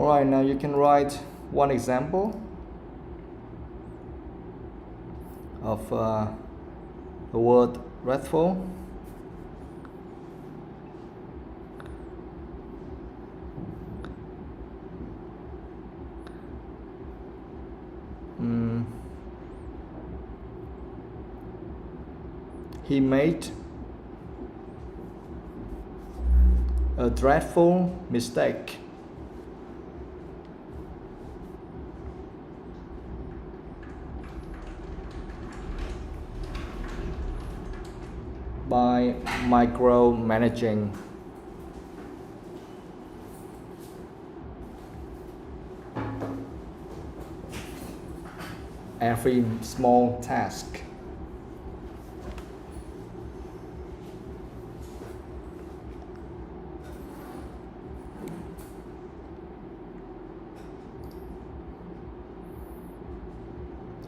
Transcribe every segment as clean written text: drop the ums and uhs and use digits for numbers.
Alright, now you can write one example of the word dreadful. He made a dreadful mistake. By micromanaging. Every small task.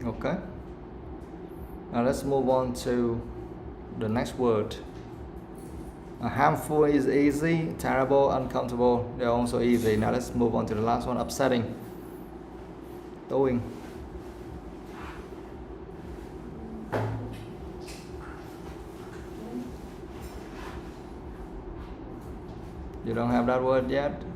Okay. Now let's move on to the next word. Harmful is easy, terrible, uncomfortable, they're also easy. Now let's move on to the last one, upsetting. Doing. You don't have that word yet? The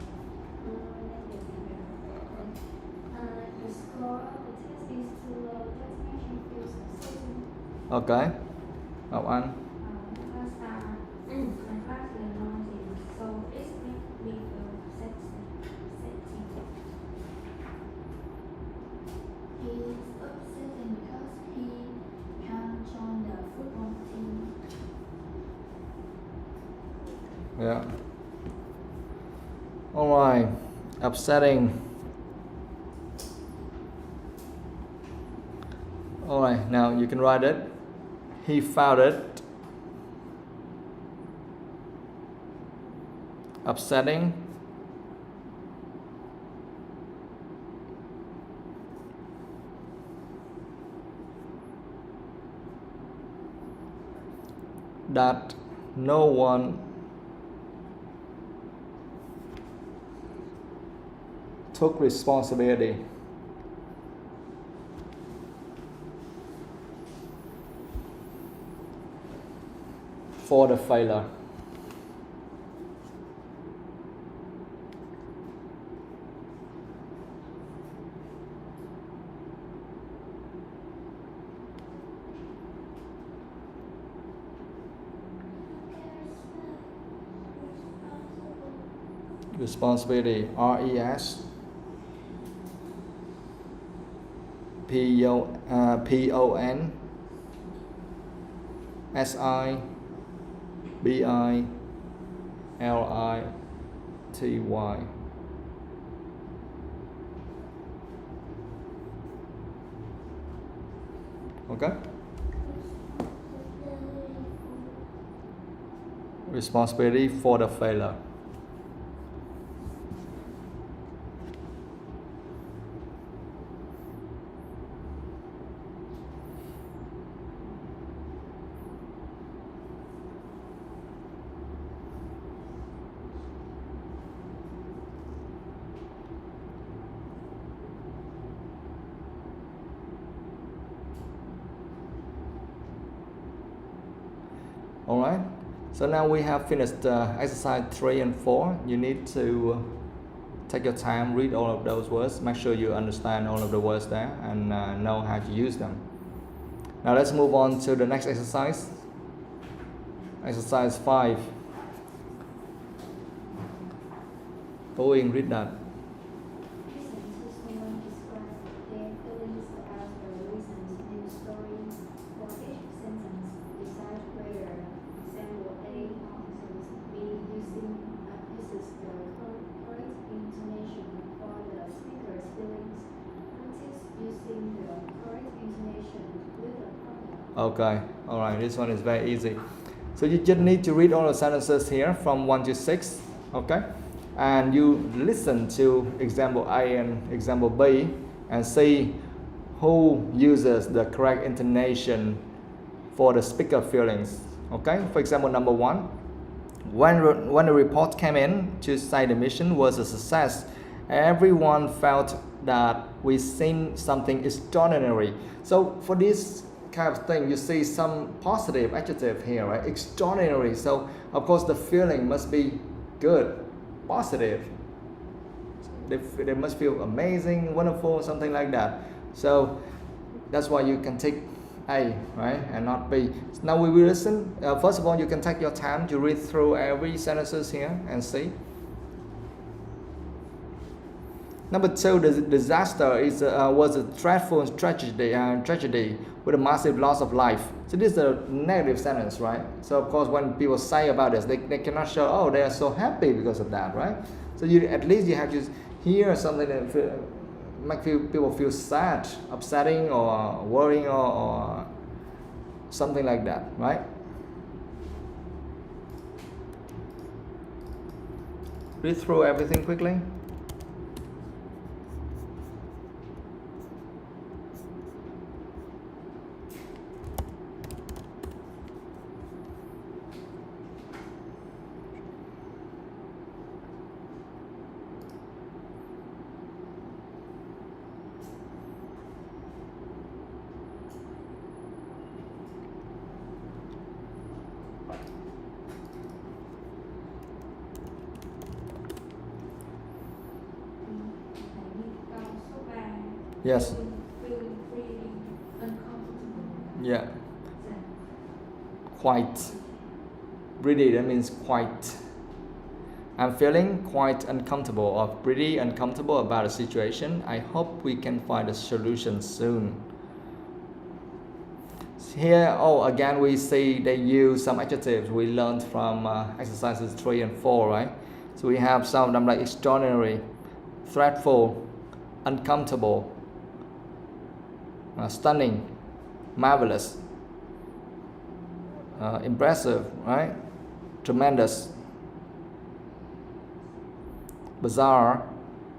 score of the test is too low. That makes me feel successful. Okay. Ngọc Anh. Because my class is noisy, so it makes me feel sexy. He is upsetting because he can't join the football team. Yeah. Alright. Upsetting. Alright, now you can write it. He found it upsetting that no one took responsibility for the failure. Responsibility. R-E-S P-O-N S-I-B-I-L-I-T-Y. Okay? Responsibility for the failure. Alright, so now we have finished exercise 3 and 4. You need to take your time, read all of those words, make sure you understand all of the words there and know how to use them. Now let's move on to the next exercise. Exercise 5. Owen, read that. Listen to someone describe their feelings about a recent news story. For each sentence, decide whether example A answers B using this is the correct intonation for the speaker's feelings. Practice using the correct intonation with a partner. Okay, alright, this one is very easy. So you just need to read all the sentences here from 1 to 6, okay? And you listen to example A and example B and see who uses the correct intonation for the speaker feelings, okay? For example, number 1, when the report came in to say the mission was a success Everyone felt that we seen something extraordinary. So for this kind of thing, you see some positive adjective here, right? Extraordinary. So of course the feeling must be good, positive. They must feel amazing, wonderful, something like that. So that's why you can take A, right, and not B. Now we will listen. First of all, you can take your time to read through every sentences here and see. Number 2, the disaster was a dreadful tragedy with a massive loss of life. So this is a negative sentence, right? So of course, when people say about this, they cannot show, oh, they are so happy because of that, right? So at least you have to hear something that make people feel sad, upsetting, or worrying, or something like that, right? Read through everything quickly. Yes. Yeah. Quite. Really, that means quite. I'm feeling quite uncomfortable or pretty uncomfortable about the situation. I hope we can find a solution soon. Here, again, we see they use some adjectives we learned from exercises 3 and 4, right? So we have some of them like extraordinary, dreadful, uncomfortable, stunning, marvelous, impressive, right? Tremendous, bizarre,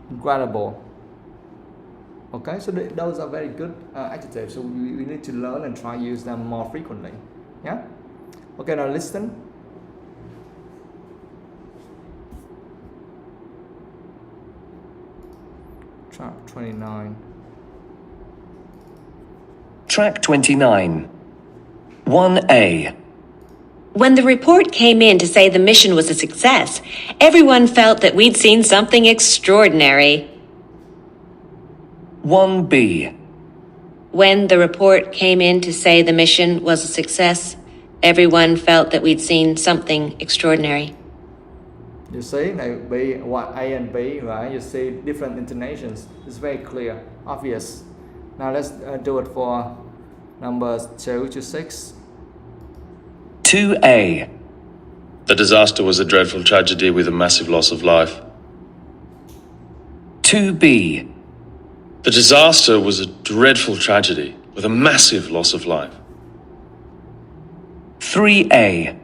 incredible. Okay, so those are very good adjectives. So we need to learn and try use them more frequently. Yeah. Okay, now listen. Track 29. Track 29. 1A. When the report came in to say the mission was a success, everyone felt that we'd seen something extraordinary. 1B. When the report came in to say the mission was a success, everyone felt that we'd seen something extraordinary. You see, like B, what A and B, right? You see different intonations. It's very clear, obvious. Now let's do it for numbers 2 to 6. 2A. The disaster was a dreadful tragedy with a massive loss of life. 2B. The disaster was a dreadful tragedy with a massive loss of life. 3A.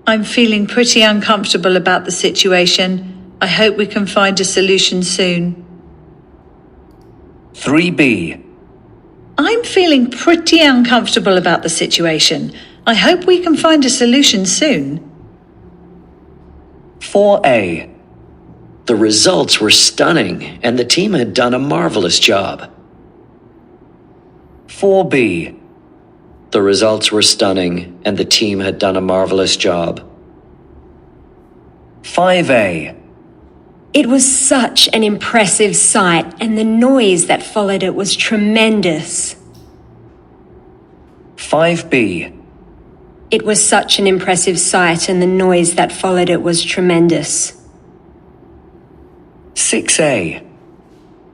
I'm feeling pretty uncomfortable about the situation. I hope we can find a solution soon. 3B. I'm feeling pretty uncomfortable about the situation. I hope we can find a solution soon. 4A. The results were stunning, and the team had done a marvelous job. 4B. The results were stunning, and the team had done a marvelous job. 5A. It was such an impressive sight, and the noise that followed it was tremendous. 5B. It was such an impressive sight, and the noise that followed it was tremendous. 6A.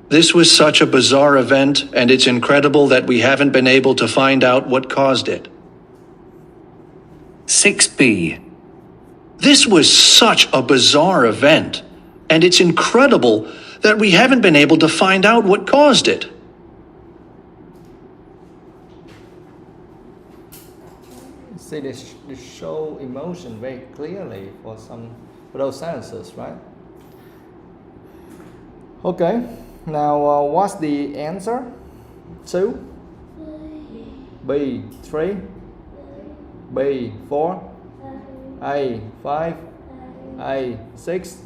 This was such a bizarre event, and it's incredible that we haven't been able to find out what caused it. 6B. This was such a bizarre event, and it's incredible that we haven't been able to find out what caused it. See, they show emotion very clearly for those sentences, right? Okay, now what's the answer? 2, B 3, B 4, A 5, A 6,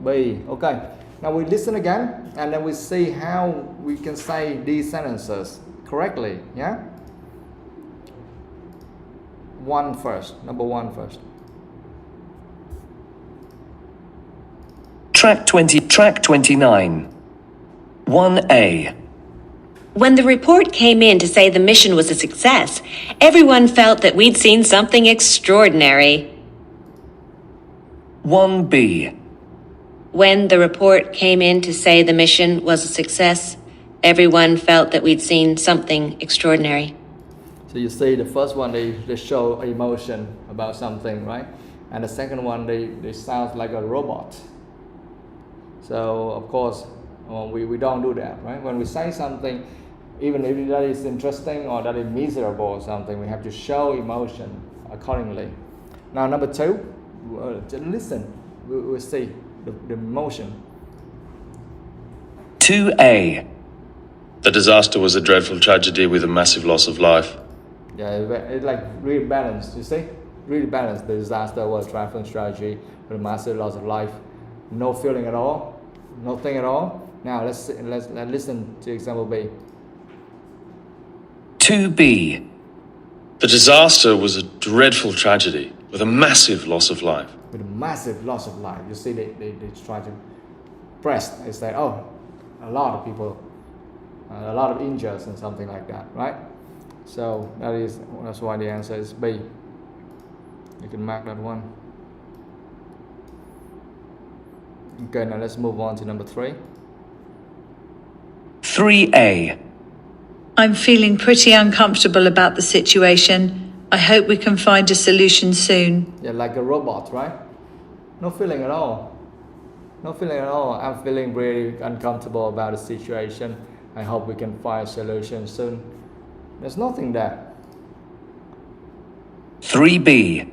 B. Okay, Now we listen again, and then we see how we can say these sentences correctly. Yeah. Number one first. Track 29. 1A. When the report came in to say the mission was a success, everyone felt that we'd seen something extraordinary. 1B. When the report came in to say the mission was a success, everyone felt that we'd seen something extraordinary. So you see the first one, they show emotion about something, right? And the second one, they sound like a robot. So of course, we don't do that, right? When we say something, even if that is interesting or that is miserable or something, we have to show emotion accordingly. Now number two, just listen. We'll see the emotion. 2A. The disaster was a dreadful tragedy with a massive loss of life. Yeah, it's like really balanced. You see, really balanced. The disaster was a dreadful tragedy with a massive loss of life. No feeling at all, nothing at all. Now let's listen to example B. 2B. The disaster was a dreadful tragedy with a massive loss of life. With a massive loss of life. You see, they try to press. They say, oh, a lot of people, a lot of injuries and something like that, right? So that's why the answer is B. You can mark that one. Okay, now let's move on to number 3. 3A. I'm feeling pretty uncomfortable about the situation. I hope we can find a solution soon. Yeah, like a robot, right? No feeling at all. No feeling at all. I'm feeling really uncomfortable about the situation. I hope we can find a solution soon. There's nothing there. 3B.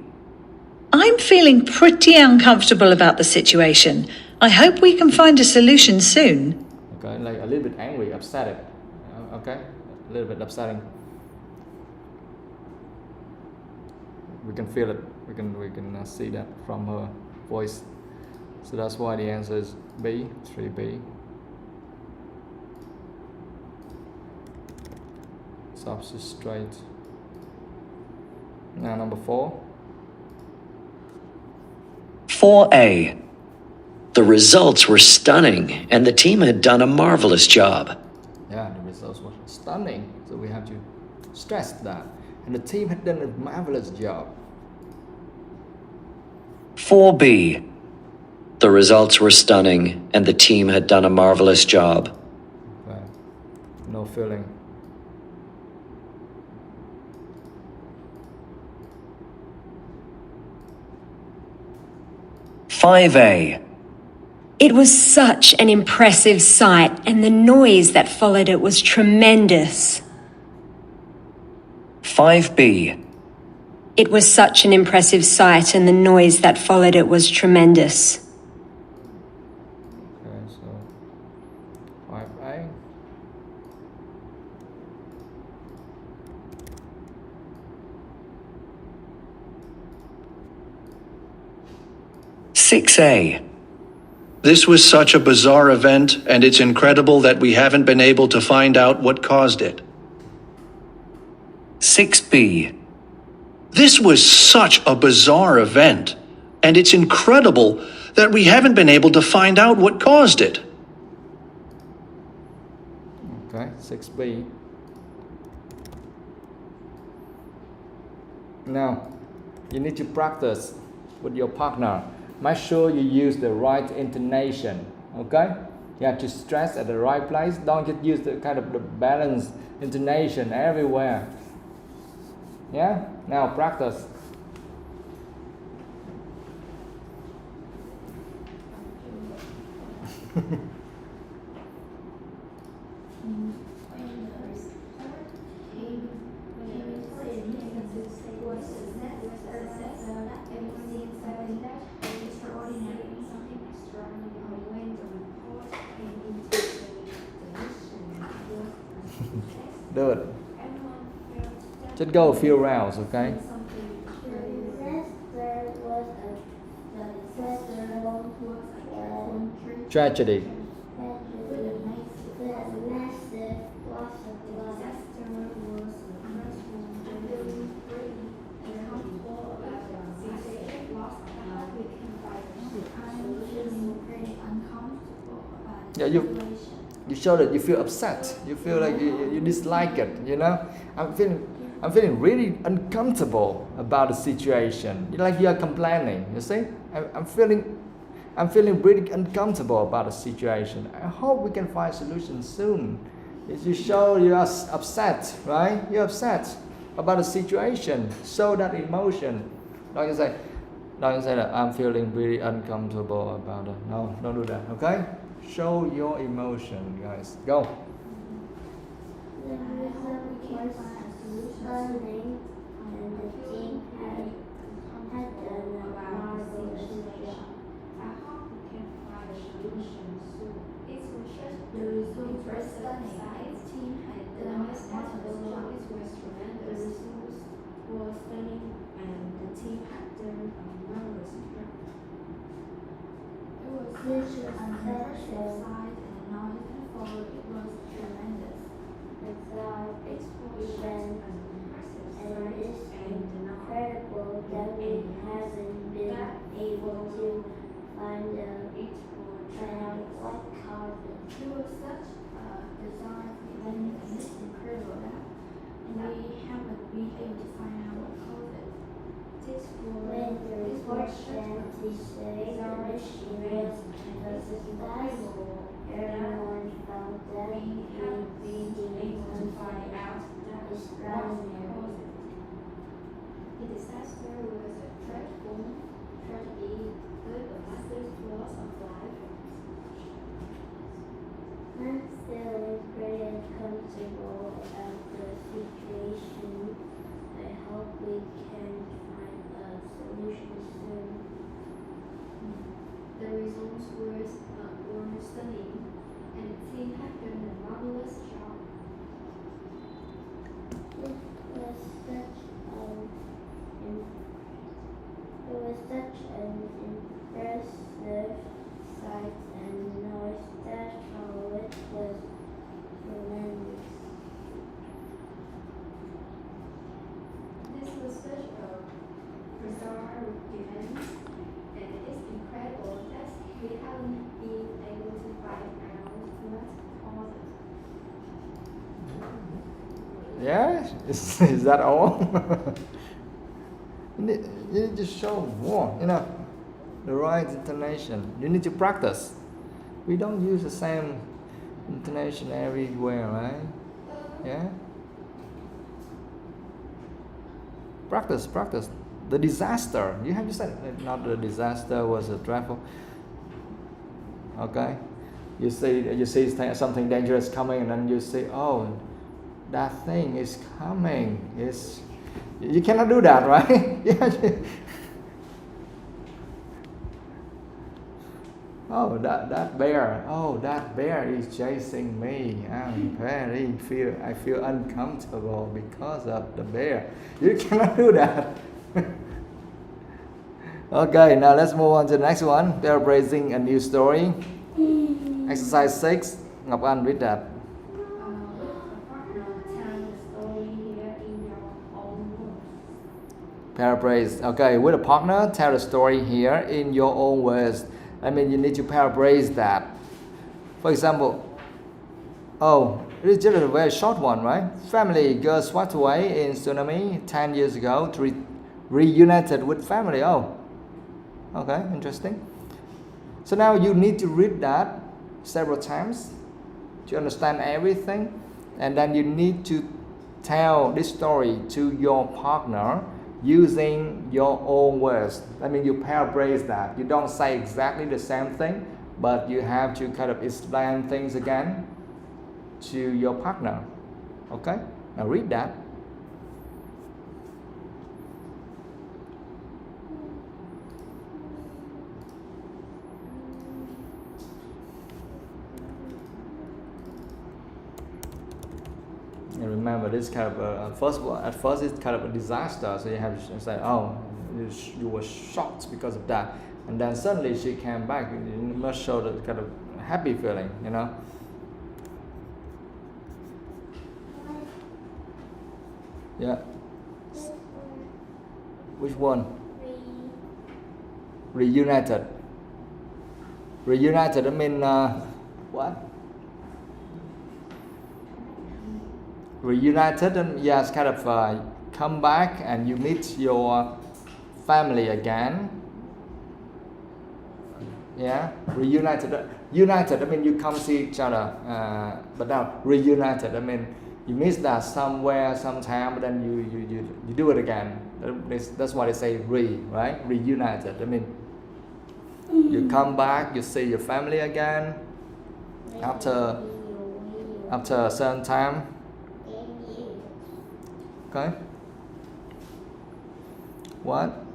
I'm feeling pretty uncomfortable about the situation. I hope we can find a solution soon. Okay, like a little bit angry, upset. Okay, a little bit upsetting. We can feel it. We can see that from her voice. So that's why the answer is B, 3B. Substrate. Now number 4. 4A. The results were stunning, and the team had done a marvelous job. Yeah, the results were stunning. So we have to stress that. And the team had done a marvelous job. 4B. The results were stunning, and the team had done a marvelous job. Okay. No feeling. Five A. It was such an impressive sight, and the noise that followed it was tremendous. 5B. It was such an impressive sight, and the noise that followed it was tremendous. Okay, so 5A. Six A. This was such a bizarre event, and it's incredible that we haven't been able to find out what caused it. 6B. This was such a bizarre event, and it's incredible that we haven't been able to find out what caused it. Okay, 6B. Now, you need to practice with your partner. Make sure you use the right intonation, okay? You have to stress at the right place. Don't just use the kind of the balanced intonation everywhere. Yeah? Now practice. Do it. Just go a few rounds, okay? Tragedy. Yeah, you show that you feel upset. You feel like you dislike it. You know, I'm feeling really uncomfortable about the situation. Like you are complaining. You see, I'm feeling really uncomfortable about the situation. I hope we can find solutions soon. If you show you are upset, right? You're upset about the situation. Show that emotion. Don't you say that I'm feeling really uncomfortable about it. No, don't do that. Okay? Show your emotion, guys. Go. The result was stunning, and the team had done a marvelous job. I hope we can find a solution soon. The result was stunning. The team had done a marvelous job. The results were stunning, and the team had done a marvelous job. This was such a sight, and now you can follow. It was tremendous. Without explosion, and it's incredible that we haven't been able to find out what caused it. It was such a bizarre event, and it's incredible that we haven't been able to find out what caused it. When the report said to say the mission was successful, everyone felt that we had been able to find out that extraordinary. The disaster was a dreadful tragedy, but a massive loss of life. I'm feeling pretty uncomfortable about the situation. I hope we can find a solution soon. The results were stunning, and the team had done a marvelous job. It was such an impressive sight and noise that how it was tremendous. This was such a bizarre event, and it's incredible that we haven't been able to find out what caused it. Yeah, is that all? you need to show more, the right intonation. You need to practice. We don't use the same intonation everywhere, right? Yeah. Practice. The disaster. You have to say not the disaster was a dreadful. Okay. You see something dangerous coming, and then you say, "Oh, that thing is coming." You cannot do that, right? Oh, that bear. Oh, that bear is chasing me. I feel uncomfortable because of the bear. You cannot do that. Okay, now let's move on to the next one. Paraphrasing a new story. Exercise 6. Ngọc Anh, read that. Paraphrase. Okay, with a partner, tell a story here in your own words. I mean, you need to paraphrase that. For example, it is just a very short one, right? Family girl swept away in tsunami 10 years ago, reunited with family. Oh, okay, interesting. So now you need to read that several times to understand everything, and then you need to tell this story to your partner using your own words. I mean, you paraphrase that. You don't say exactly the same thing, but you have to kind of explain things again to your partner. Okay? Now read that. And remember, this kind of at first it's kind of a disaster, so you have to say, "Oh, you were shocked because of that," and then suddenly she came back. You must show the kind of happy feeling, Yeah. Which one? Reunited. Reunited. I mean, What? Reunited, and yes, kind of come back and you meet your family again. Yeah, reunited. United, I mean you come see each other, but now reunited, I mean you miss that somewhere, sometime, but then you do it again. That's why they say right? Reunited. I mean you come back, you see your family again after a certain time. Okay. What?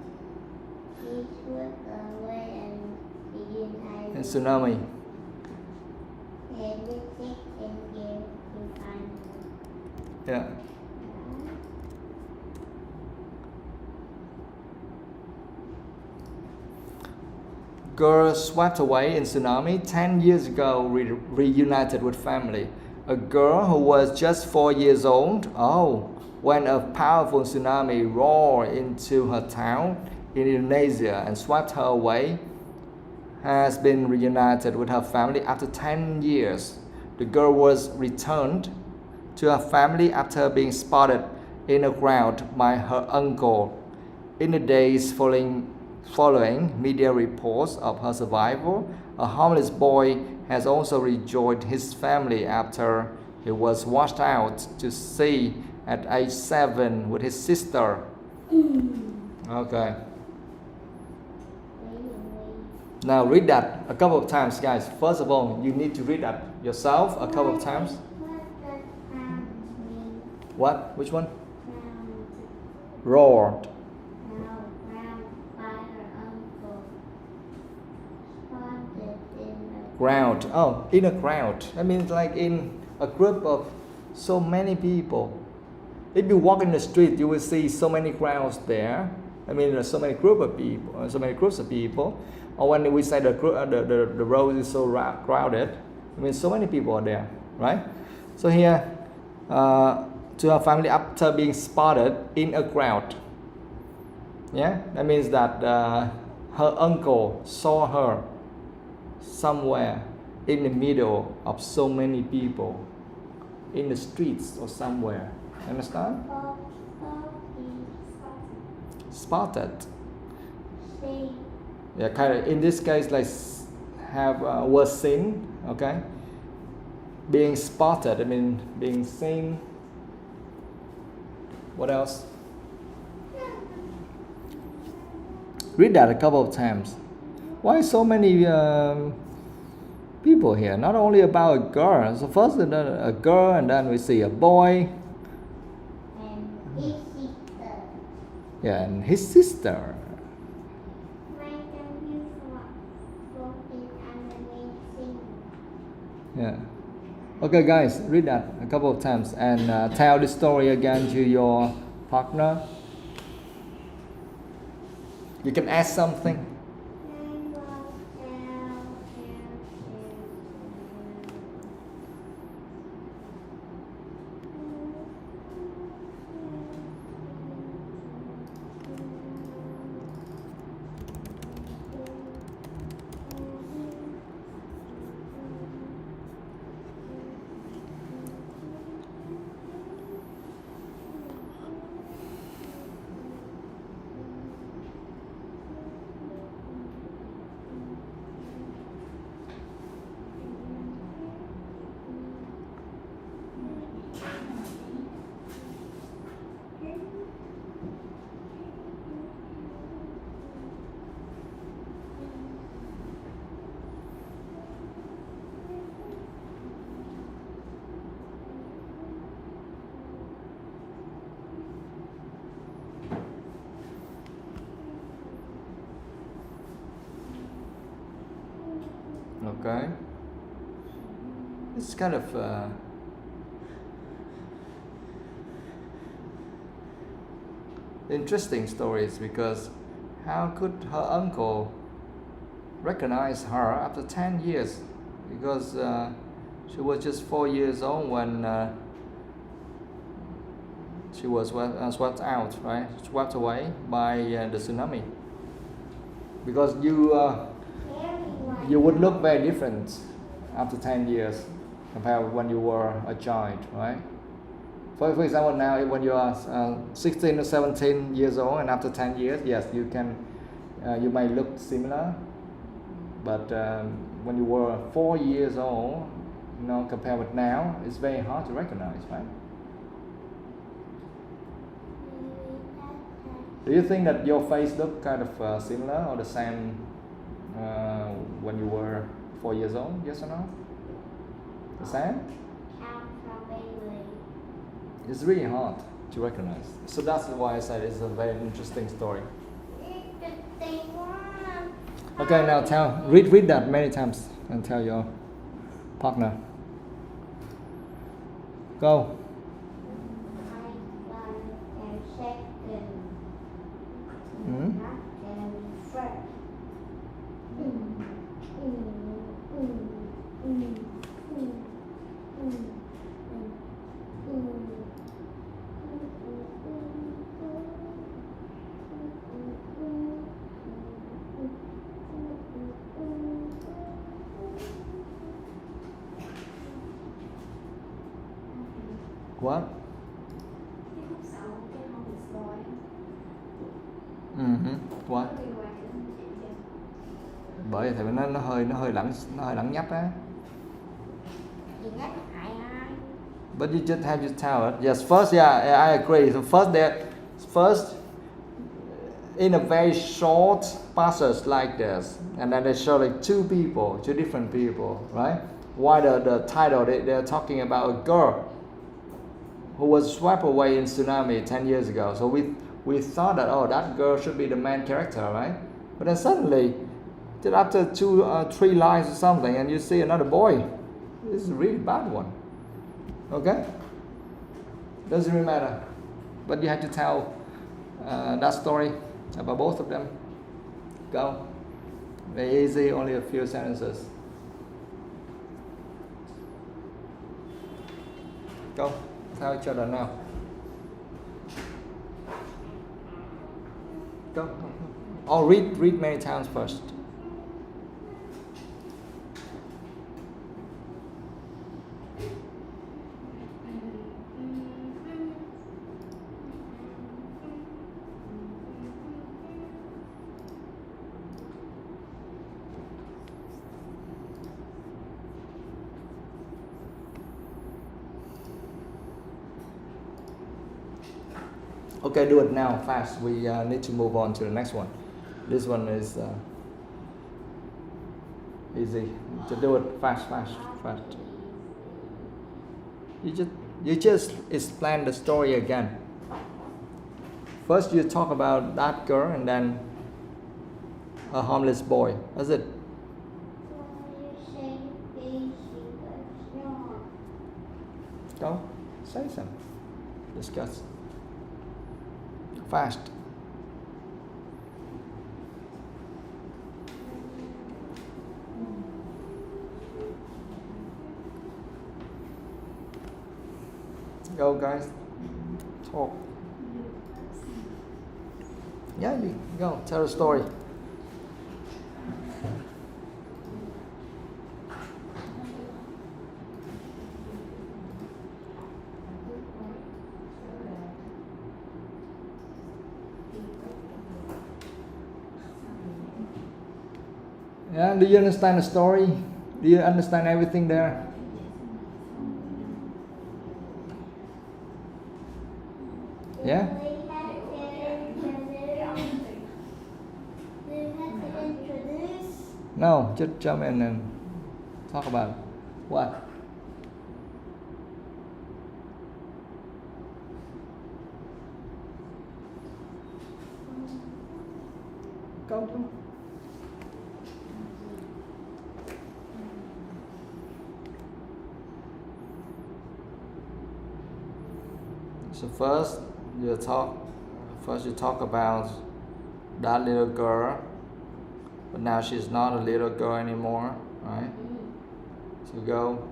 In tsunami. Yeah. Girl swept away in tsunami 10 years ago, reunited with family. A girl who was just 4 years old, when a powerful tsunami roared into her town in Indonesia and swept her away, has been reunited with her family after 10 years. The girl was returned to her family after being spotted in a crowd by her uncle. In the days following media reports of her survival, a homeless boy has also rejoined his family after he was washed out to sea at age 7 with his sister. Okay. Now read that a couple of times, guys. First of all, you need to read that yourself a couple of times. What? Which one? Roared. Crowd. Oh, in a crowd. That means like in a group of so many people. If you walk in the street, you will see so many crowds there. I mean, there's so many groups of people. Or when we say the road is so crowded, I mean, so many people are there, right? So here, to her family after being spotted in a crowd. Yeah, that means that her uncle saw her somewhere in the middle of so many people, in the streets or somewhere. Understand? Spotted. Yeah, kind of. In this case, like was seen. Okay. Being spotted. I mean, being seen. What else? Read that a couple of times. Why so many people here? Not only about a girl. So first a girl, and then we see a boy. And his sister. Yeah, and his sister. Yeah. Okay, guys, read that a couple of times and tell the story again to your partner. You can add something. Okay. It's kind of interesting stories because how could her uncle recognize her after 10 years? Because she was just 4 years old when she was swept out, right? Swept away by the tsunami. Because you would look very different after 10 years compared with when you were a child, right? For example, now when you are 16 or 17 years old and after 10 years, yes, you can, you might look similar, but when you were 4 years old, you know, compared with now, it's very hard to recognize, right? Do you think that your face look kind of similar or the same when you were 4 years old? Yes or no? The same? It's really hard to recognize. So that's why I said it's a very interesting story. Okay, now read that many times and tell your partner. Go. What? What? Bởi vì nó hơi lẳng nhách á. But you just have to tell it. Yes, first, yeah, I agree. So first, in a very short passage like this, and then they show like two different people, right? Why the title they're talking about a girl who was swept away in tsunami 10 years ago. So we thought that, oh, that girl should be the main character, right? But then suddenly, just after 2-3 lines or something, and you see another boy. This is a really bad one. Okay? Doesn't really matter. But you have to tell that story about both of them. Go. Very easy, only a few sentences. Go. Tell each other now. Go. Or read many times first. Okay, do it now, fast. We need to move on to the next one. This one is easy. Just do it fast. You just explain the story again. First, you talk about that girl and then a homeless boy. That's it. Go, say something. Discuss. Fast. Go, guys. Talk. Yeah, you go. Tell a story. Yeah, do you understand the story? Do you understand everything there? Yeah? No, just jump in and talk about it. What? Go. So first you talk about that little girl, but now she's not a little girl anymore, right? So go.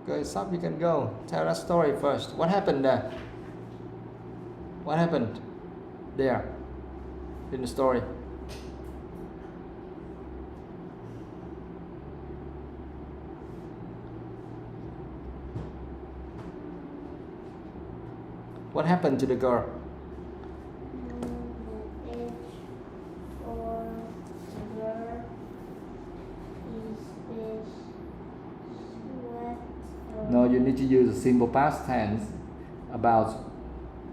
Okay, stop, you can go. Tell that story first. What happened there? What happened there in the story? What happened to the girl? The age for the girl is this sweat. No, you need to use a simple past tense about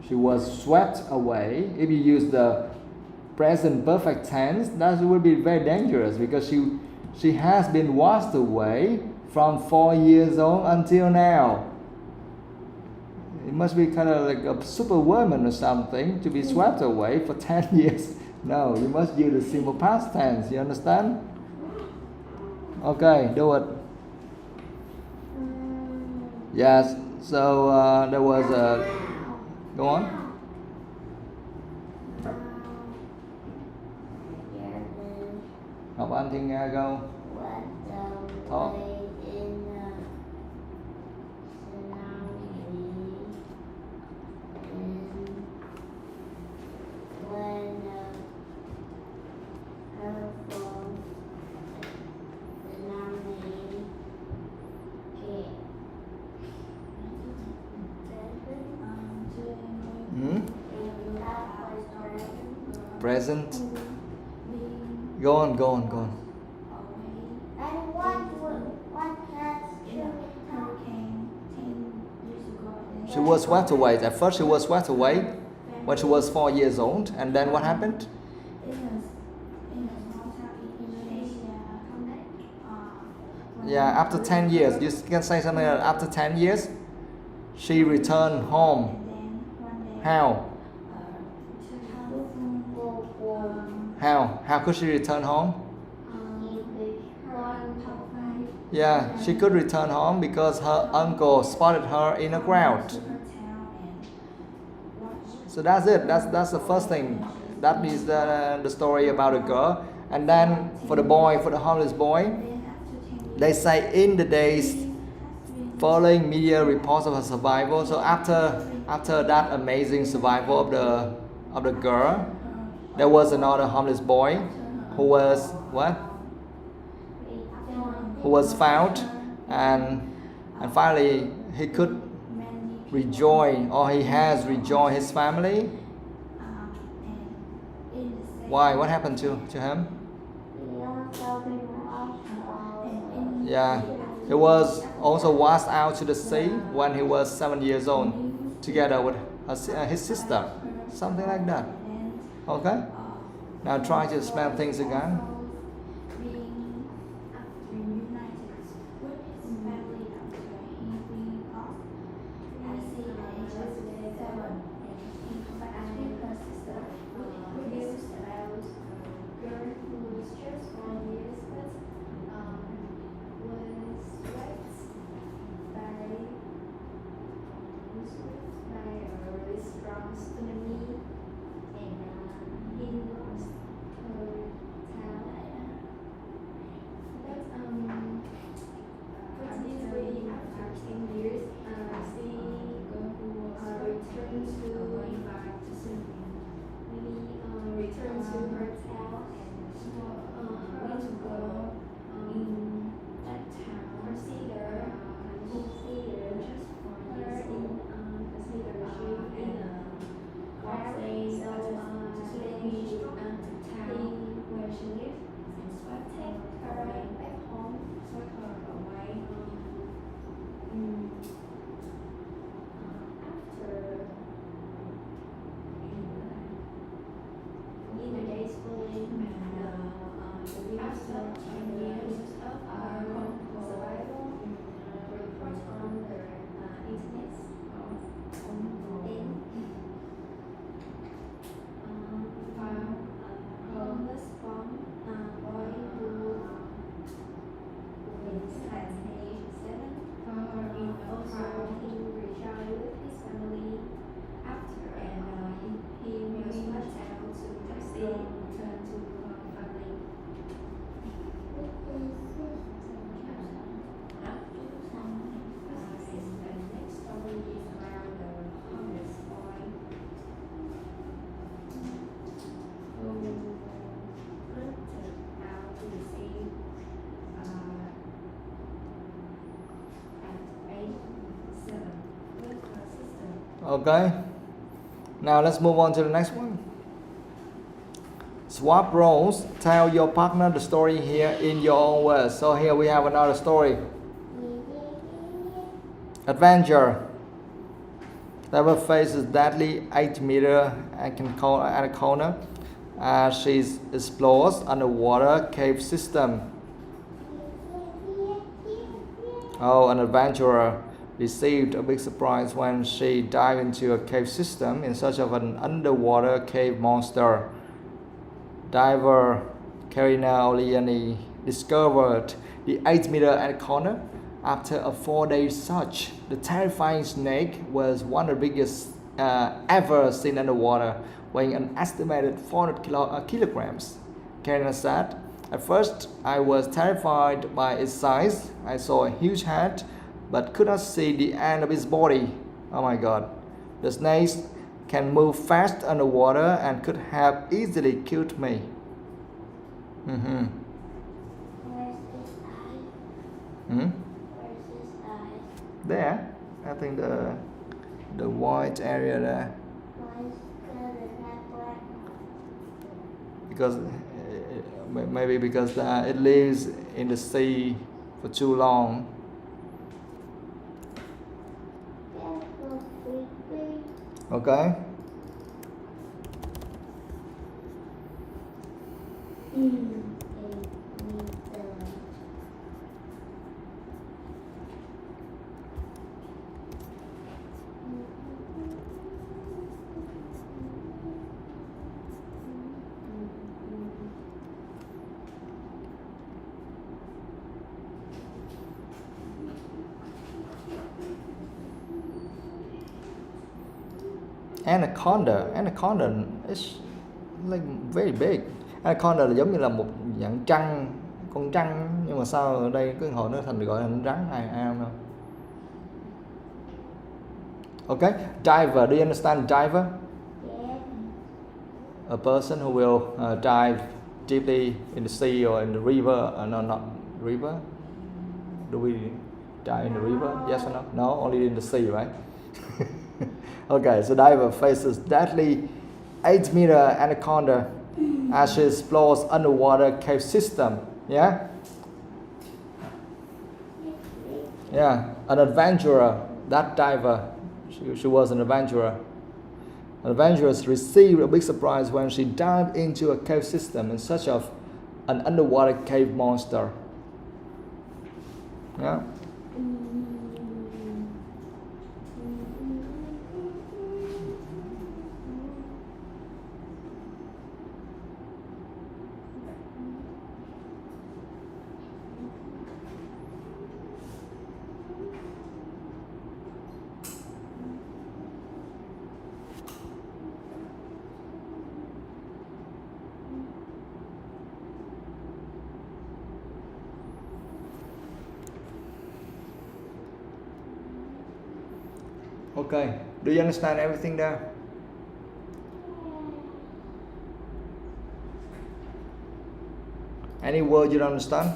she was swept away. If you use the present perfect tense, that will be very dangerous because she has been washed away from 4 years old until now. It must be kind of like a superwoman or something to be swept away for 10 years. No, you must use the simple past tense. You understand? Okay, do it. Yes. So there was a. Go on. Ngọc Anh Thiên Nga, go. Talk. Present. Go on. And what has hurricane 10 years ago? She was swept away. At first, she was swept away when she was 4 years old, and then what happened? In a small town in Indonesia, Yeah, after 10 years, you can say something like after 10 years, she returned home. and then one day, How? um, How could she return home? top 5 Yeah, she could return home because her uncle spotted her in a crowd. to her town and watched. So that's it. That's the first thing. That is the story about a girl. And then for the boy, for the homeless boy, Then after 10 years, they say in the days following media reports of her survival. So after that amazing survival of the girl, there was another homeless boy who was what? Who was found, and finally he could rejoin, or he has rejoined his family. and in the same Why? What happened to him? Yeah, he was also washed out to the sea when he was 7 years old, together with his sister, something like that. Okay. Now try to spell things again. being reunited with his family after he being off at the age of 7 in contact with her sister, news about a girl who was just 4 years but was raped by a really strong tsunami, and he lost her town. But fortunately, after 10 years, she returned to her town and went to go in that town. Consider just for her in consideration in a place to finish the town where she lived and so take her back home, swept her away. After in the days following after 10 years of her survival, reports on the internet found a homeless boy who is at age 7. Also, he rejoined with his family after, and he was left out to taxi return to her family. Okay. Now let's move on to the next one. Swap roles. Tell your partner the story here in your own words. So here we have another story. Adventure. Diver faces deadly 8-meter anaconda as she explores underwater cave system. Oh, an adventurer received a big surprise when she dived into a cave system in search of an underwater cave monster. Diver Karina Oliani discovered the 8-meter anaconda after a 4-day search. The terrifying snake was one of the biggest ever seen underwater, weighing an estimated 400 kilograms. Karina said, "At first, I was terrified by its size. I saw a huge head, but could not see the end of its body. Oh my god. The snakes can move fast underwater and could have easily killed me." Mm-hmm. Where's his eye? Hmm? Where's his eye? There, I think the white area there, Why is it not black? because maybe because it lives in the sea for too long. That's so creepy. Okay. Anaconda is like very big. Anaconda là giống như là một dạng trăng, con trăng, nhưng mà sao ở đây cái hồi nó thành gọi là rắn ai không đâu. Okay, diver. Do you understand diver? Yeah. A person who will dive deeply in the sea or in the river. No, not river. Do we dive in the river? Yes or no? No, only in the sea, right? Okay, so diver faces deadly 8-meter anaconda as she explores underwater cave system. Yeah? Yeah, an adventurer, that diver, she was an adventurer. Adventurers received a big surprise when she dived into a cave system in search of an underwater cave monster. Yeah? Okay, do you understand everything there? Any word you don't understand?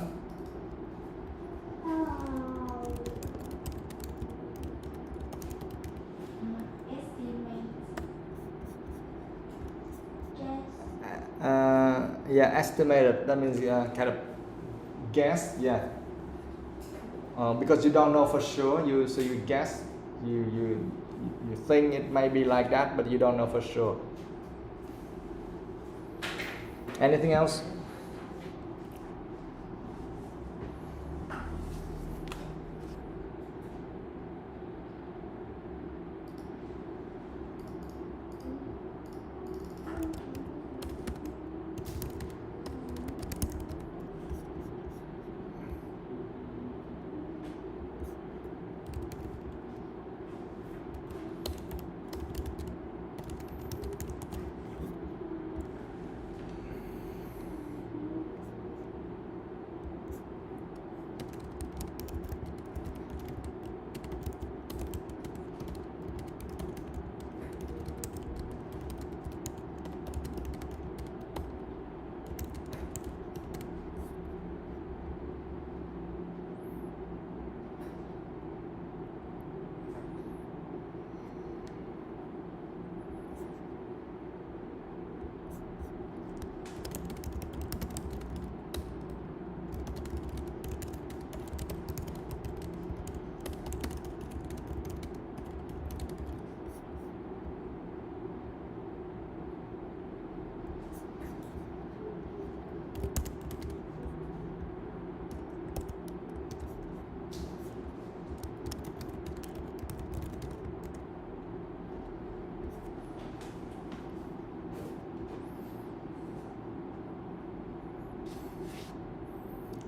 Yeah, estimated. That means kind of guess. Yeah. Because you don't know for sure, so you guess. You think it may be like that, but you don't know for sure. Anything else?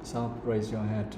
So raise your hand.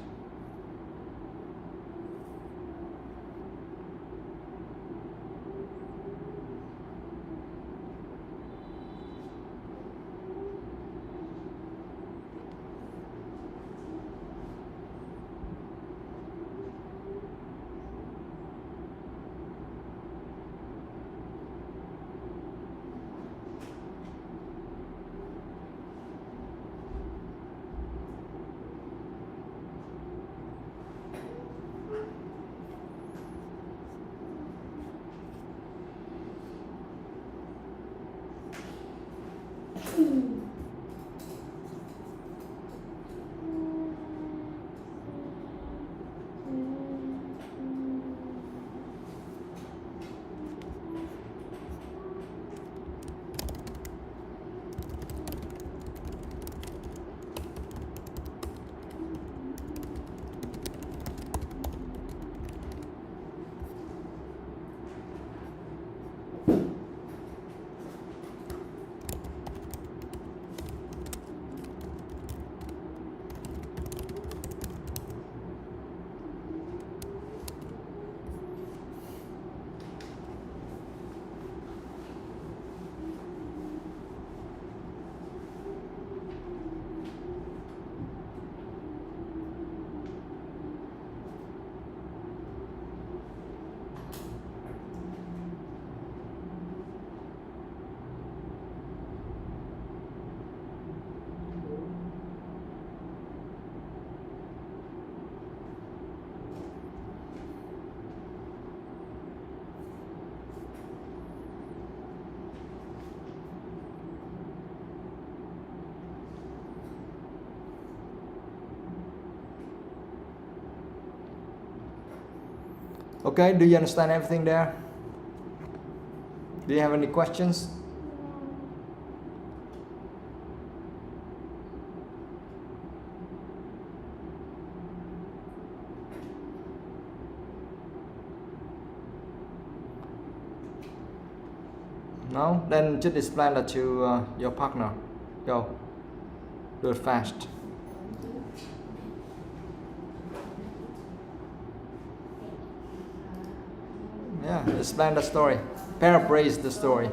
Okay, do you understand everything there? Do you have any questions? No? Then just explain that to your partner. Go. Do it fast. Yeah, explain the story. Paraphrase the story.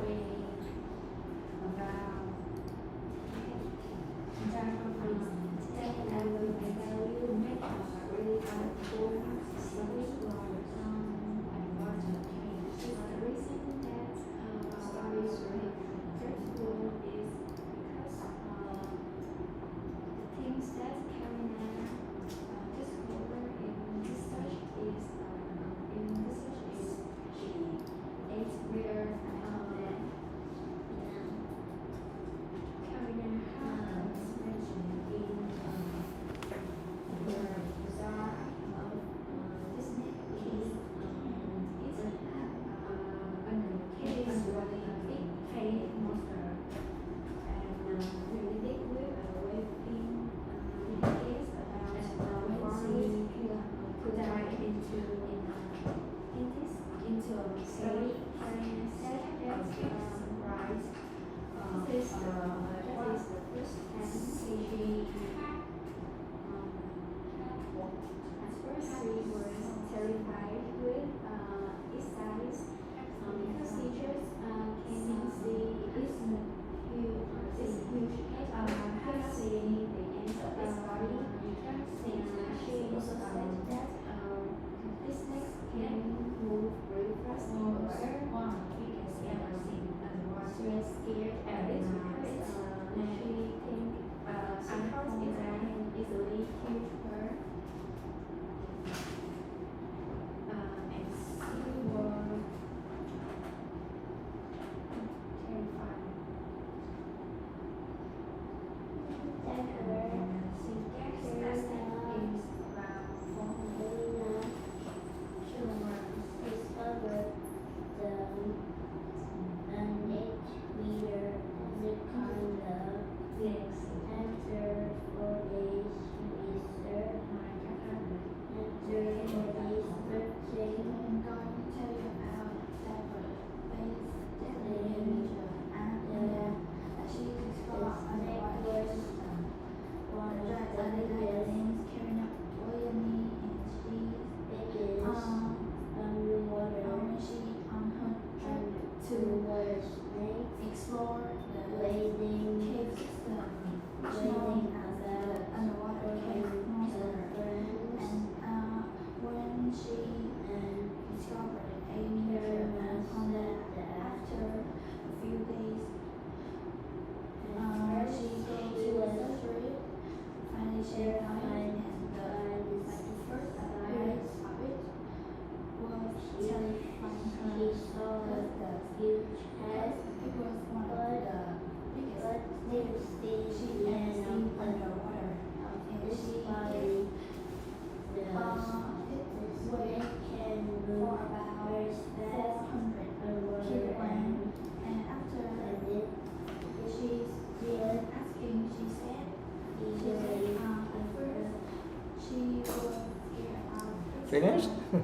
Finished? And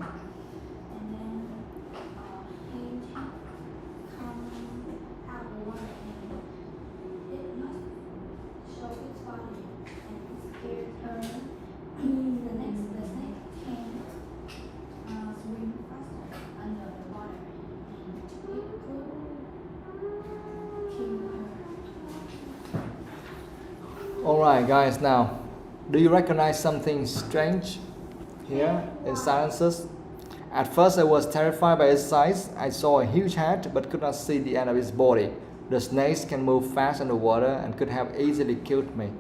then he come out of water and it must show its body and its ear turn. The snake can swim faster under the water and it could kill her. Alright guys, now do you recognize something strange here in silences? At first I was terrified by its size. I saw a huge head but could not see the end of its body. The snakes can move fast underwater and could have easily killed me.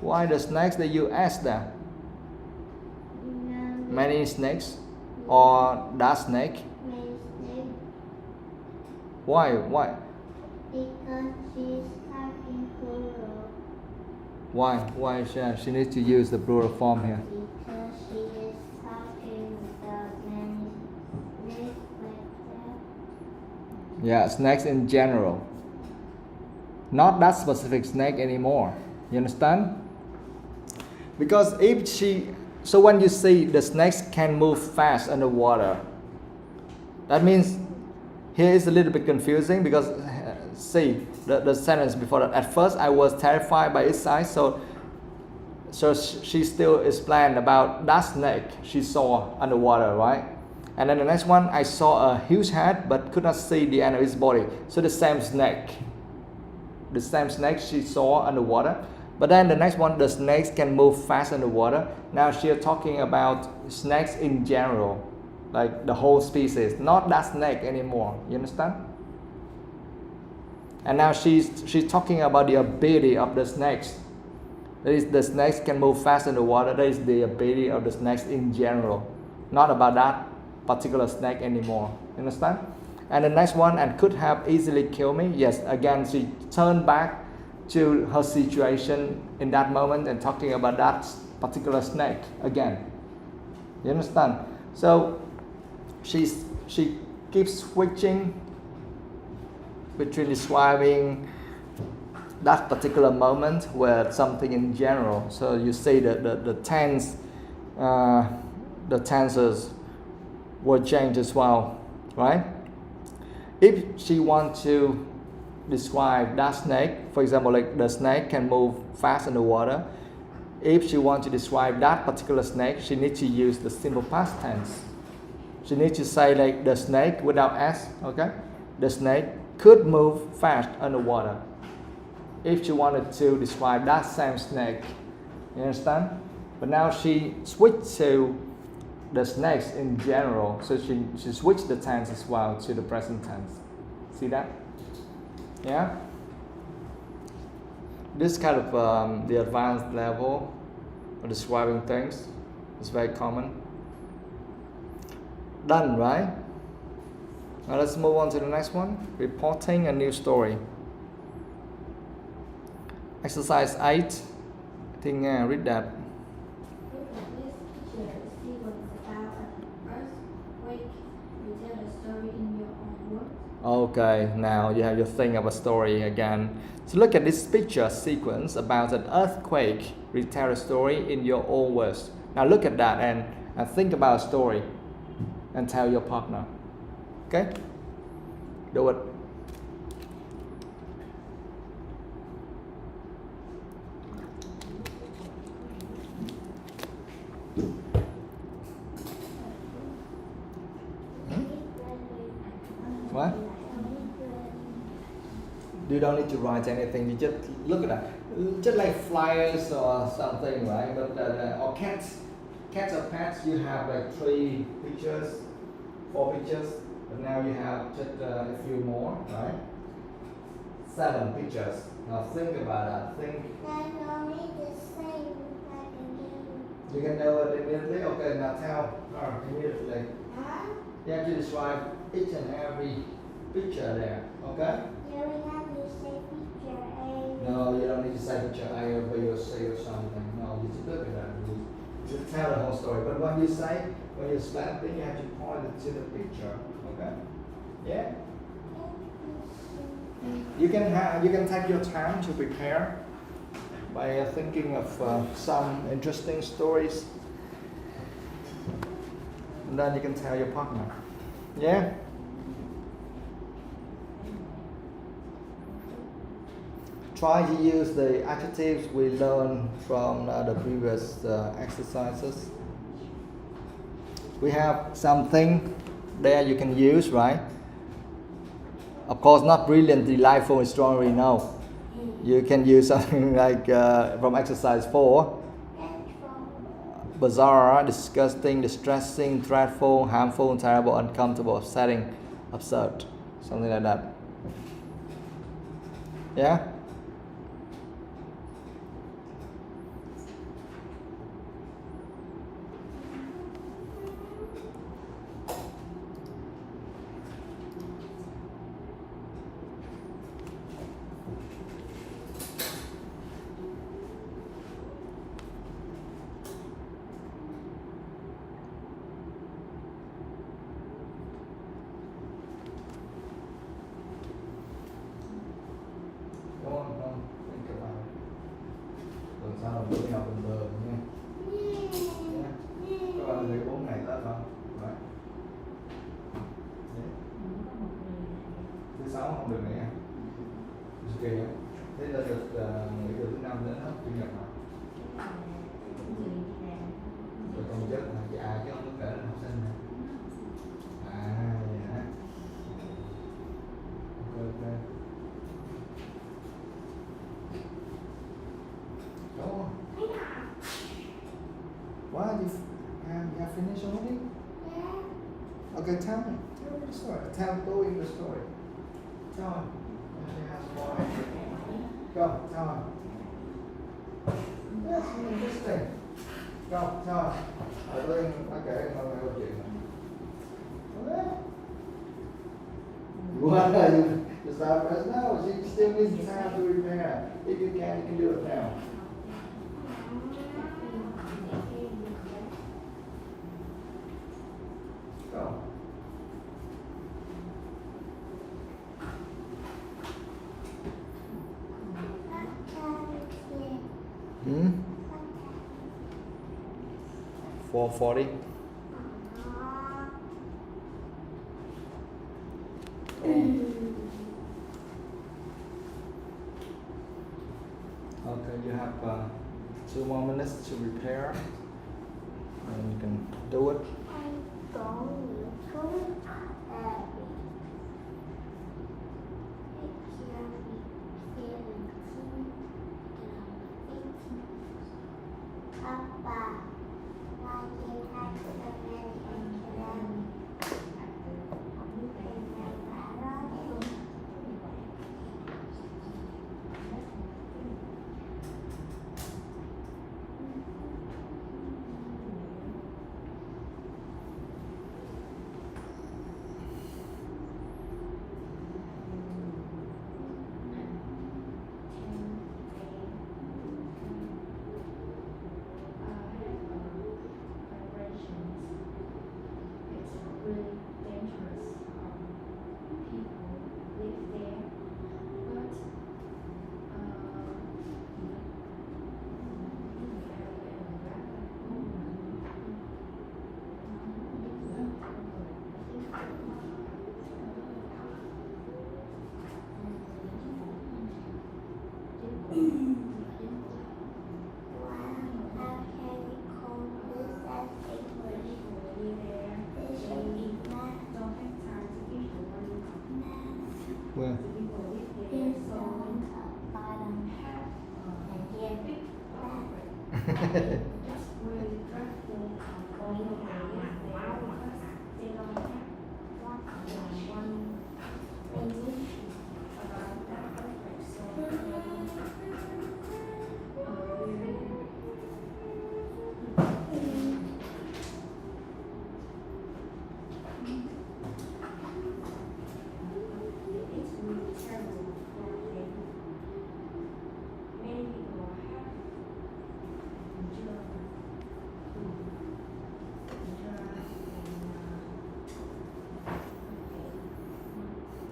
Why the snakes that you asked there? Many snakes or that snake? Why? Because she's talking plural. Why she needs to use the plural form here? Because she is talking about many snakes like that. Yeah, snakes in general. Not that specific snake anymore. You understand? Because so when you see the snakes can move fast underwater, that means here is a little bit confusing because see the sentence before that. At first I was terrified by its size, so she still explained about that snake she saw underwater, right? And then the next one, I saw a huge head but could not see the end of its body. So the same snake she saw underwater. But then the next one, the snakes can move fast underwater. Now she's talking about snakes in general, like the whole species, not that snake anymore. You understand? And now she's talking about the ability of the snakes. That is, the snakes can move fast underwater. That is the ability of the snakes in general, not about that particular snake anymore. You understand? And the next one, and could have easily killed me. Yes, again, she turned back to her situation in that moment and talking about that particular snake again. You understand? So she keeps switching between describing that particular moment with something in general. So you see the tenses will change as well, right? If she wants to describe that snake, for example, like the snake can move fast underwater. If she wants to describe that particular snake, she needs to use the simple past tense. She needs to say like the snake without s, okay? The snake could move fast underwater. If she wanted to describe that same snake, you understand? But now she switched to the snakes in general, so she switched the tense as well to the present tense. See that? Yeah? This kind of the advanced level of describing things is very common. Done, right? Now let's move on to the next one. Reporting a new story. Exercise 8. I think read that. Look at this picture. See what it's about an earthquake. You tell the story in your own words. Okay, now you have your thing of a story again. So look at this picture sequence about an earthquake. Retell a story in your own words. Now look at that and think about a story and tell your partner. Okay? Do it. What? You don't need to write anything. You just look at that, just like flyers or something, right? But or cats or pets. You have like 3 pictures, 4 pictures, but now you have just a few more, right? 7 pictures. Now think about that. Think. You can know it immediately. Okay, now tell her immediately. You have to describe each and every picture there. Okay? No, you don't need to say picture A or B or C or something. No, you just look at that. You just tell the whole story. But when you explain things, you have to point it to the picture. Okay? Yeah? You can take your time to prepare. by thinking of some interesting stories. And then you can tell your partner. Yeah? Try to use the adjectives we learned from the previous exercises. We have something there you can use, right? Of course, not brilliant, delightful, extraordinary, no. You can use something like from exercise 4. Bizarre, disgusting, distressing, dreadful, harmful, terrible, uncomfortable, upsetting, absurd. Something like that. Yeah? Think about it. Tuần sau mình đi học bình thường nha. Nha. Các bạn nghỉ 4 ngày Tết không? Right. Yeah. Thứ 6 không được nghỉ à? Ok. Thế là được nghỉ từ thứ 5 đến hết Chủ nhật hả? Rồi còn chất là chứ không có kể là học sinh hả? À vậy hả? Ok. Go on. What? You have finished already? Yeah. Okay, tell me. Tell me the story. Tell Chloe the story. Tell him. She has more. Go, tell him. Yes, interesting. Go, tell him. Tôi kể câu chuyện này. Okay. You want to start first? No, she still needs time to prepare. If you can do it now. Go. Hmm? 4:40. Okay, you have 2 more minutes to prepare, and you can do it. Where?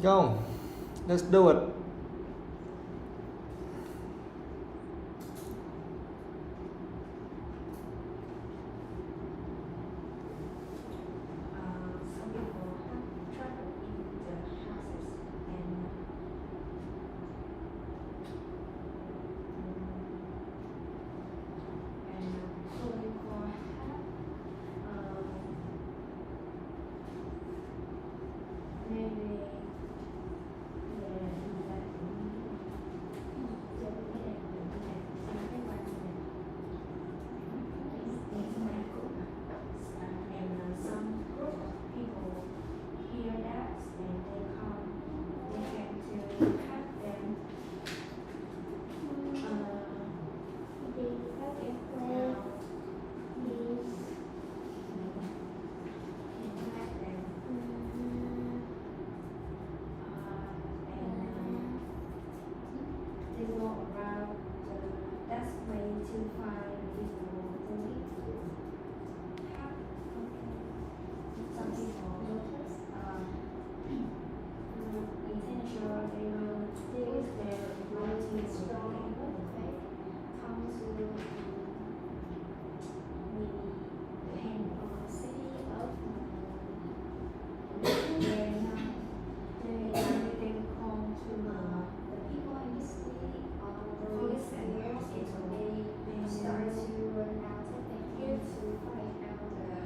Go. Let's do it. to find people doing some people notice intentional they will use their writing strong earthquake come to maybe depend on the city of they call to the people in the city or the police and the hospital they start to run out of the here to find out the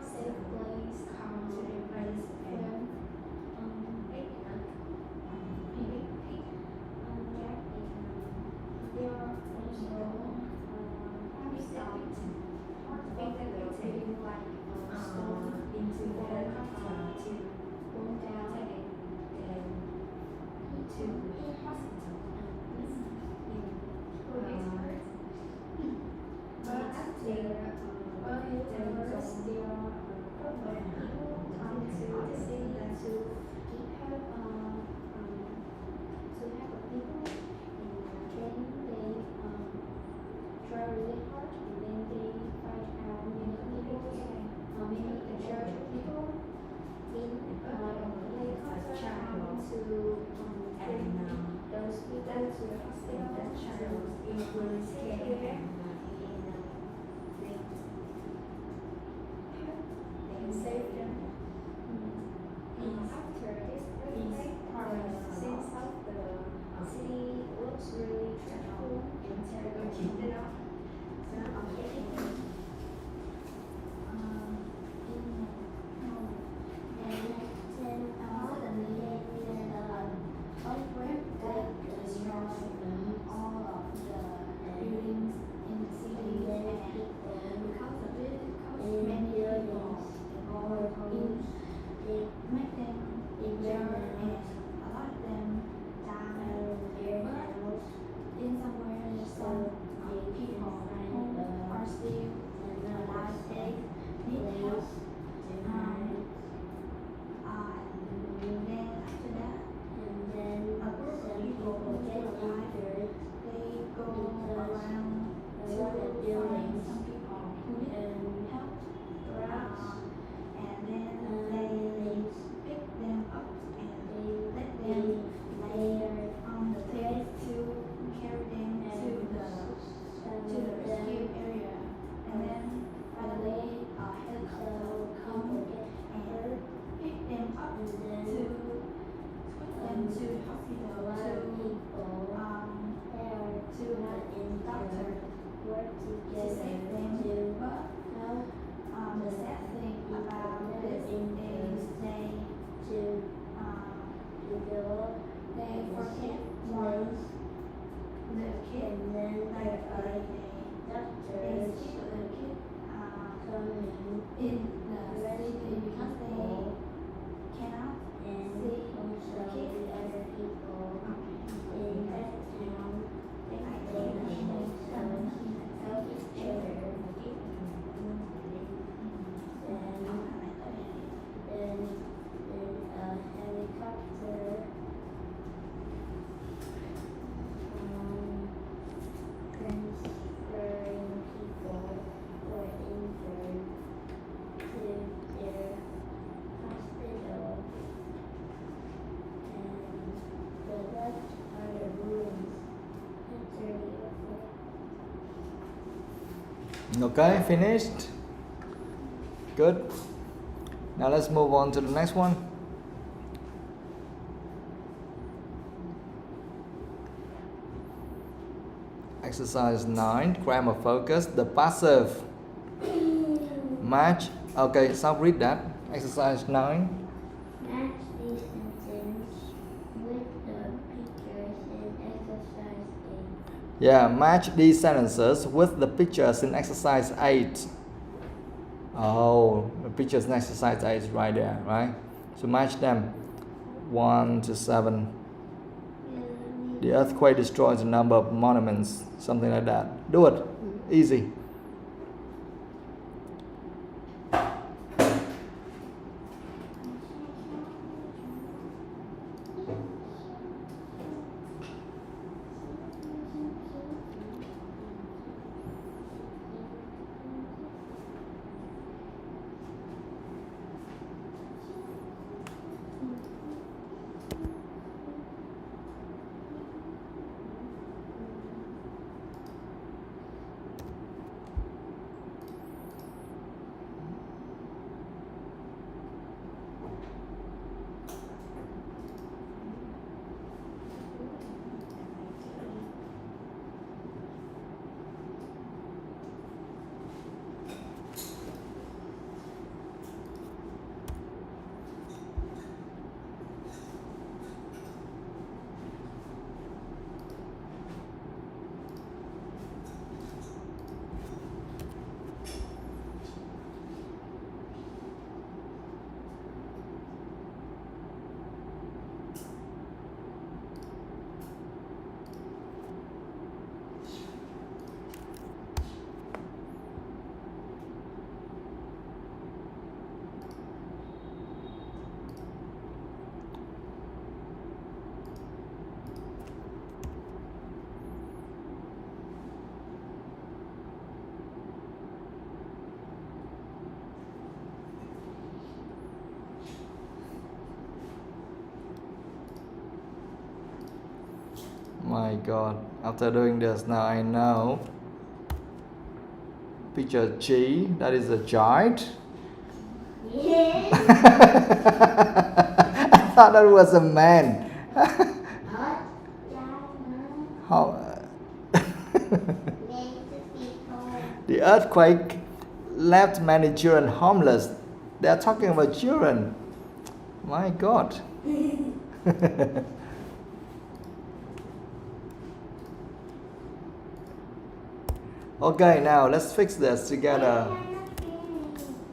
safe place come to the place when they are also like stone into the helicopter to go down and to the hospital. But after there are people come to the city to help people and then they try really hard and then they find out many people many the church people in helicopter come to bring those people to the hospital and save them. After this part since of the city looks really dreadful and terrible and then suddenly earthquake that destroys all of the buildings in the city and because of it many people it make them injured and a lot of them die but in somewhere some people who are still alive they need help and then after that a group of people who get alive they go around to find some people who need help and then they pick them up and let them lay on the bed to carry them to the rescue area and then finally a helicopter will come and pick them up to take them to the hospital to doctor to save them but the sad thing about this is they forget once the kid like they keep the kid in the city because they cannot see the kid other people in that town they helicopter transferring people who are injured to their hospital and the left are the rooms after the earthquake. Okay, finished. Good. Now let's move on to the next one. Exercise 9, grammar focus, the passive. Match. Okay, so read that. Exercise 9. Match these sentences with the pictures in exercise 8. Yeah, match these sentences with the pictures in exercise 8. Oh, the pictures in exercise 8 is right there, right? So match them 1 to 7. The earthquake destroys a number of monuments, something like that. Do it. Easy. My God, after doing this, now I know. Picture G, that is a giant. Yeah. I thought that was a man. How? The earthquake left many children homeless. They are talking about children. My God. Okay, now let's fix this together.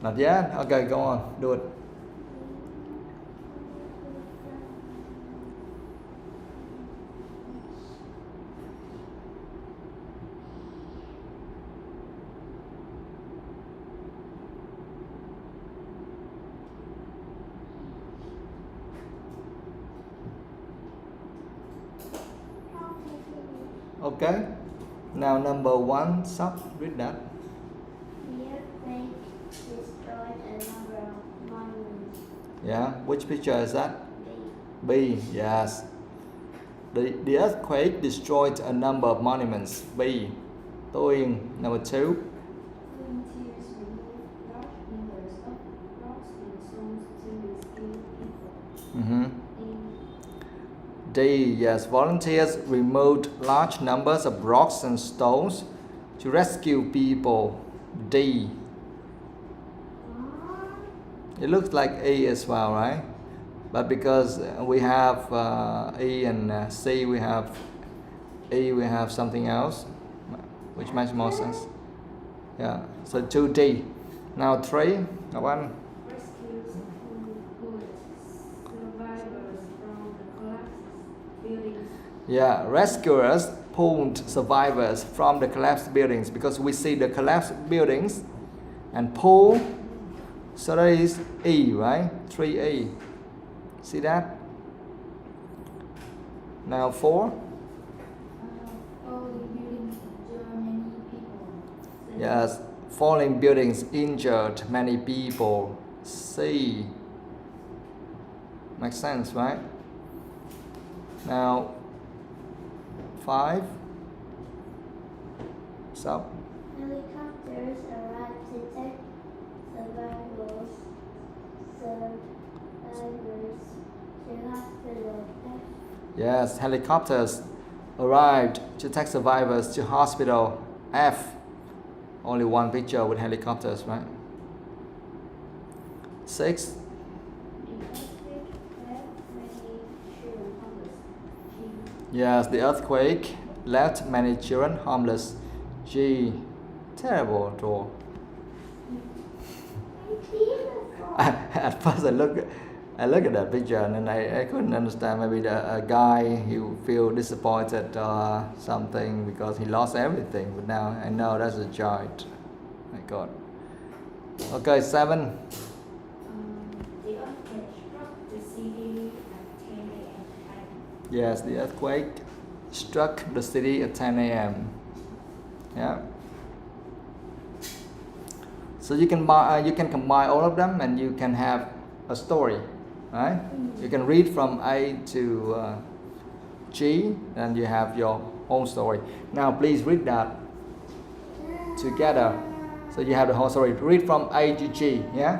Not yet? Okay, go on, do it. Okay, now number 1, stop, read that. The earthquake destroyed a number of monuments. Yeah, which picture is that? B, yes. The earthquake destroyed a number of monuments. B. Tô Yên, number 2. Volunteers removed large numbers of rocks and stones to rescue people. D, yes, volunteers removed large numbers of rocks and stones to rescue people. D. It looks like A as well, right? But because we have E and C, we have E, we have something else, which makes more sense. Yeah, so 2D. Now 3, one. Rescues pulled survivors from the collapsed buildings. Yeah, rescuers pulled survivors from the collapsed buildings, because we see the collapsed buildings and pull, so that is E, right? 3E. See that? Now 4. Falling buildings injure many people. Yes, falling buildings injured many people. C. Makes sense, right? Now 5. Stop. Helicopters arrived to take survivors to hospital. Yes, helicopters arrived to take survivors to hospital. F. Only one picture with helicopters, right? 6. The earthquake left many children homeless. G. Yes, the earthquake left many children homeless. G. Terrible draw. At first I look at that picture and then I couldn't understand. Maybe a guy, he would feel disappointed or something because he lost everything. But now I know that's a giant. My God. Okay, 7. The earthquake struck the city at 10 a.m. Yes, the earthquake struck the city at 10 a.m. Yeah. So you can combine all of them and you can have a story, right? You can read from A to G, and you have your own story. Now please read that together. So you have the whole story. Read from A to G, yeah?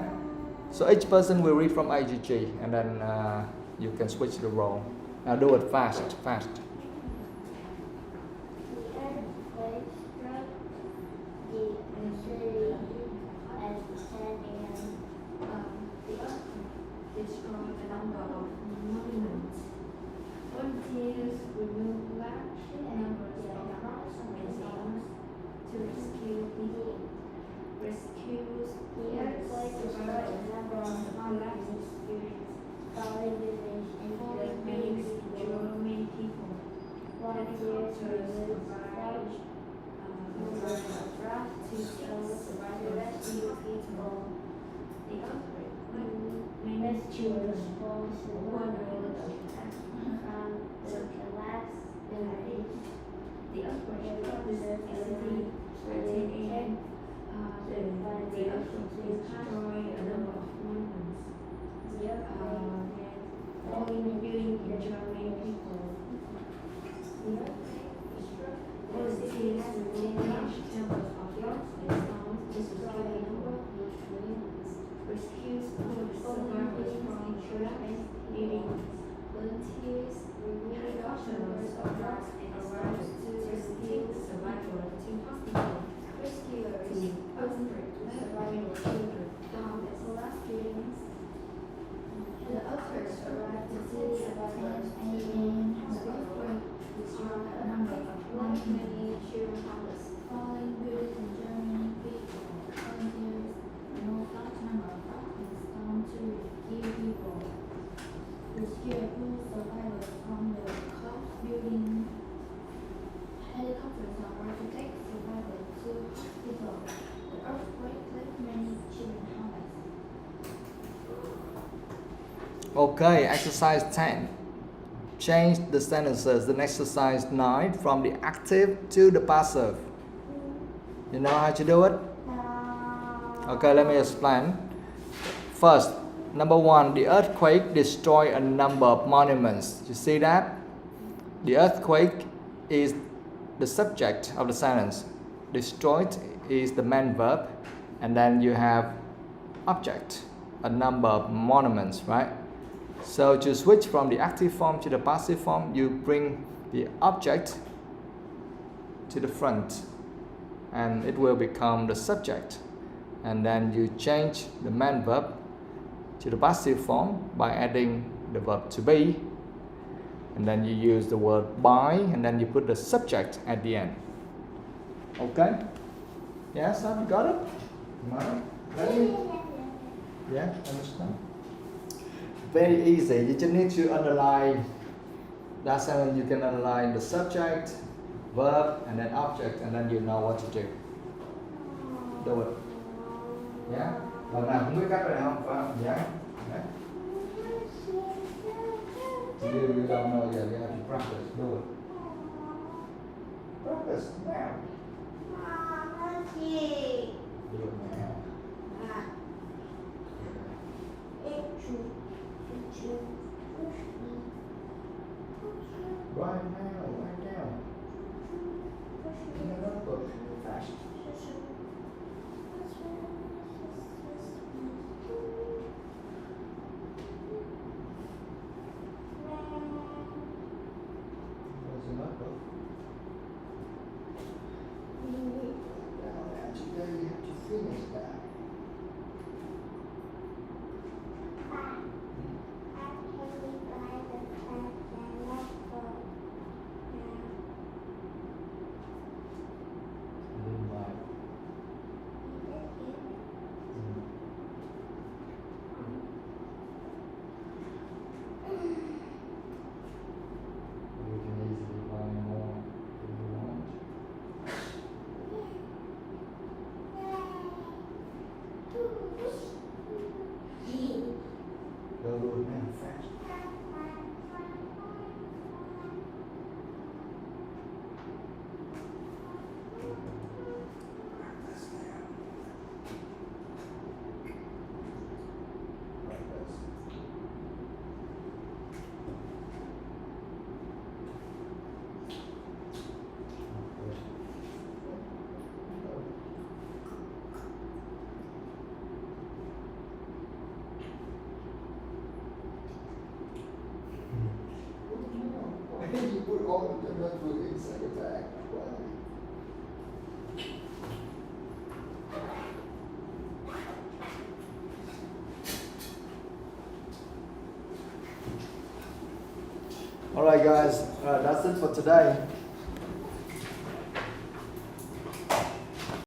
So each person will read from A to G, and then you can switch the role. Now do it fast. The earthquake struck the city at 10 a.m. The earthquake destroyed a number of monuments. Volunteers removed large numbers of rocks and stones to rescue people. Rescues the earthquake destroyed a number of collapsed buildings. Falling buildings injured many people. two survivors from the collapsed building. Helicopters are ordered to take survivors to hospital. The earthquake left many children homeless. Okay, exercise 10. Change the sentences in exercise 9 from the active to the passive. You know how to do it? Okay, let me explain. First, number 1, the earthquake destroyed a number of monuments. You see that? The earthquake is the subject of the sentence. Destroyed is the main verb, and then you have object, a number of monuments, right? So to switch from the active form to the passive form, you bring the object to the front and it will become the subject, and then you change the main verb to the passive form by adding the verb to be, and then you use the word by, and then you put the subject at the end. Okay? Yes, have you got it? No? Ready? Yeah, understand? Very easy. You just need to underline that sentence. You can underline the subject, verb, and then object, and then you know what to do. Do it. Yeah? Lần nào cũng biết cách rồi không? Phải không? Yeah? Okay. You don't know yet. You have to practice. Do it. Practice now. Do it now. Right now, right now. In the notebook, fast. Where's the notebook? Now, today you have to finish that. Go do it now, fast. Why did you put all of the notebook inside the bag? Why? Alright guys, that's it for today.